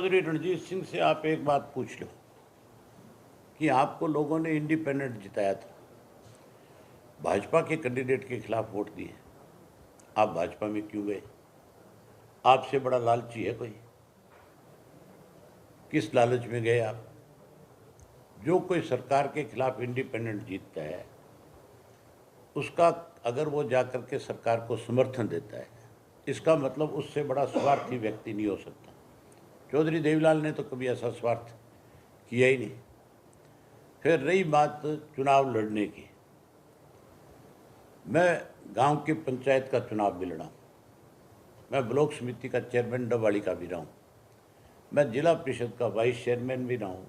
चौधरी रणजीत सिंह से आप एक बात पूछ लो कि आपको लोगों ने इंडिपेंडेंट जिताया था, भाजपा के कैंडिडेट के खिलाफ वोट दिए, आप भाजपा में क्यों गए? आपसे बड़ा लालची है कोई? किस लालच में गए आप? जो कोई सरकार के खिलाफ इंडिपेंडेंट जीतता है उसका अगर वो जाकर के सरकार को समर्थन देता है, इसका मतलब उससे बड़ा स्वार्थी व्यक्ति नहीं हो सकता। चौधरी देवीलाल ने तो कभी ऐसा स्वार्थ किया ही नहीं। फिर रही बात चुनाव लड़ने की, मैं गांव की पंचायत का चुनाव भी लड़ा हूँ, मैं ब्लॉक समिति का चेयरमैन डबवाड़ी का भी रहा हूँ, मैं जिला परिषद का वाइस चेयरमैन भी रहा हूँ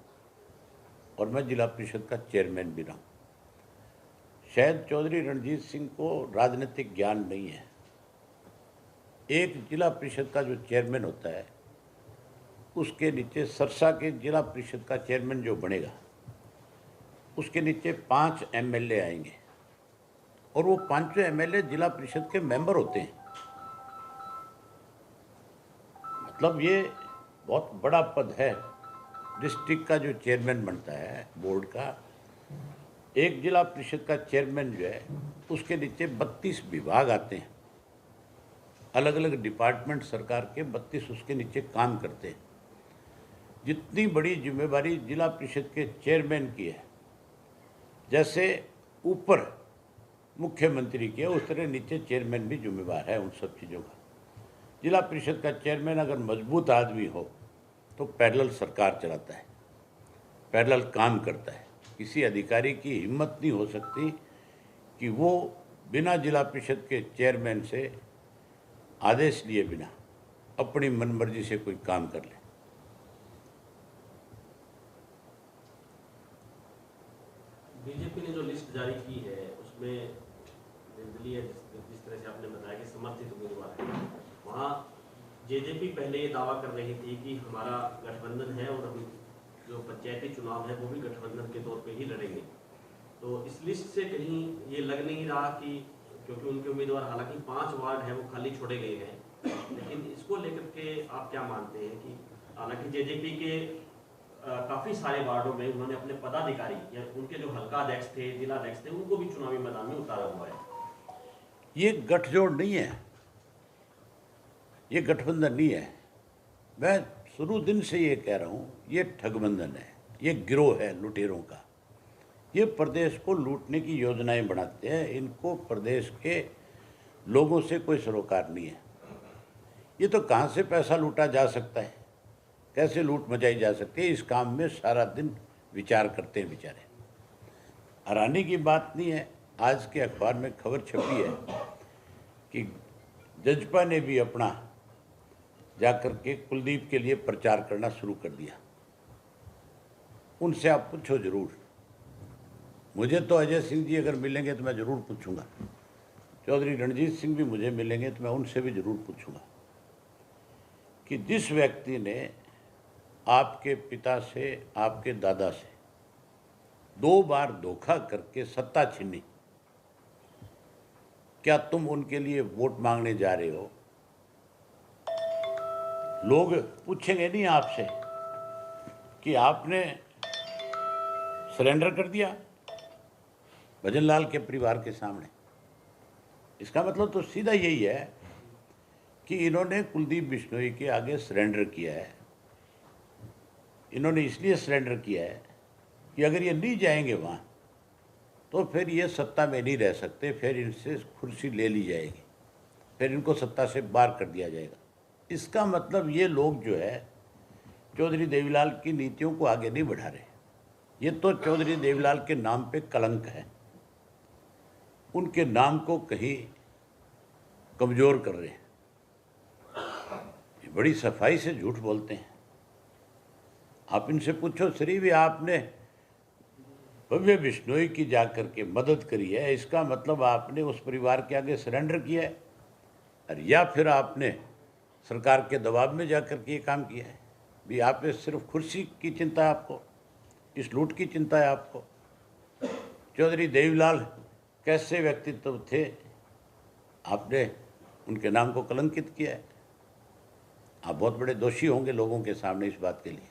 और मैं जिला परिषद का चेयरमैन भी रहा हूँ। शायद चौधरी रणजीत सिंह को राजनीतिक ज्ञान नहीं है। एक जिला परिषद का जो चेयरमैन होता है उसके नीचे सरसा के जिला परिषद का चेयरमैन जो बनेगा उसके नीचे 5 एमएलए आएंगे और वो 5 एमएलए जिला परिषद के मेंबर होते हैं। मतलब ये बहुत बड़ा पद है। डिस्ट्रिक्ट का जो चेयरमैन बनता है बोर्ड का, एक जिला परिषद का चेयरमैन जो है उसके नीचे 32 विभाग आते हैं, अलग अलग डिपार्टमेंट सरकार के 32 उसके नीचे काम करते हैं। जितनी बड़ी जिम्मेवारी जिला परिषद के चेयरमैन की है, जैसे ऊपर मुख्यमंत्री की है उस तरह नीचे चेयरमैन भी जिम्मेवार है उन सब चीज़ों का। जिला परिषद का चेयरमैन अगर मजबूत आदमी हो तो पैरेलल सरकार चलाता है, पैरेलल काम करता है। किसी अधिकारी की हिम्मत नहीं हो सकती कि वो बिना जिला परिषद के चेयरमैन से आदेश लिए बिना अपनी मनमर्जी से कोई काम कर ले। बीजेपी ने जो लिस्ट जारी की है उसमें निर्दलीय जिस तरह से आपने बताया कि समर्थित उम्मीदवार है, वहाँ जेजेपी पहले ये दावा कर रही थी कि हमारा गठबंधन है और हम जो पंचायती चुनाव है वो भी गठबंधन के तौर पे ही लड़ेंगे। तो इस लिस्ट से कहीं ये लग नहीं रहा कि, क्योंकि उनके उम्मीदवार हालांकि 5 वार्ड हैं वो खाली छोड़े गए हैं, लेकिन इसको लेकर के आप क्या मानते हैं कि हालांकि जेजेपी के काफ़ी सारे वार्डों में उन्होंने अपने पदाधिकारी या उनके जो हल्का अध्यक्ष थे, जिला अध्यक्ष थे, उनको भी चुनावी मैदान में उतारा हुआ है। ये गठजोड़ नहीं है, ये गठबंधन नहीं है। मैं शुरू दिन से ये कह रहा हूँ, ये ठगबंधन है, ये गिरोह है लुटेरों का। ये प्रदेश को लूटने की योजनाएं बनाते हैं। इनको प्रदेश के लोगों से कोई सरोकार नहीं है। ये तो कहाँ से पैसा लूटा जा सकता है, कैसे लूट मचाई जा सकती है, इस काम में सारा दिन विचार करते हैं बेचारे। हैरानी की बात नहीं है, आज के अखबार में खबर छपी है कि जजपा ने भी अपना जाकर के कुलदीप के लिए प्रचार करना शुरू कर दिया। उनसे आप पूछो जरूर। मुझे तो अजय सिंह जी अगर मिलेंगे तो मैं ज़रूर पूछूंगा, चौधरी रणजीत सिंह भी मुझे मिलेंगे तो मैं उनसे भी ज़रूर पूछूंगा कि जिस व्यक्ति ने आपके पिता से, आपके दादा से 2 बार धोखा करके सत्ता छीनी, क्या तुम उनके लिए वोट मांगने जा रहे हो? लोग पूछेंगे नहीं आपसे कि आपने सरेंडर कर दिया भजन लाल के परिवार के सामने। इसका मतलब तो सीधा यही है कि इन्होंने कुलदीप बिश्नोई के आगे सरेंडर किया है। इन्होंने इसलिए सरेंडर किया है कि अगर ये नहीं जाएंगे वहाँ तो फिर ये सत्ता में नहीं रह सकते, फिर इनसे कुर्सी ले ली जाएगी, फिर इनको सत्ता से बाहर कर दिया जाएगा। इसका मतलब ये लोग जो है चौधरी देवीलाल की नीतियों को आगे नहीं बढ़ा रहे। ये तो चौधरी देवीलाल के नाम पे कलंक है, उनके नाम को कहीं कमज़ोर कर रहे हैं। ये बड़ी सफाई से झूठ बोलते हैं। आप इनसे पूछो शरीफ, आपने भव्य बिश्नोई की जाकर के मदद करी है, इसका मतलब आपने उस परिवार के आगे सरेंडर किया है, और या फिर आपने सरकार के दबाव में जाकर के ये काम किया है? भी आप पे सिर्फ कुर्सी की चिंता है आपको, इस लूट की चिंता है आपको? चौधरी देवीलाल कैसे व्यक्तित्व थे, आपने उनके नाम को कलंकित किया है। आप बहुत बड़े दोषी होंगे लोगों के सामने इस बात के लिए।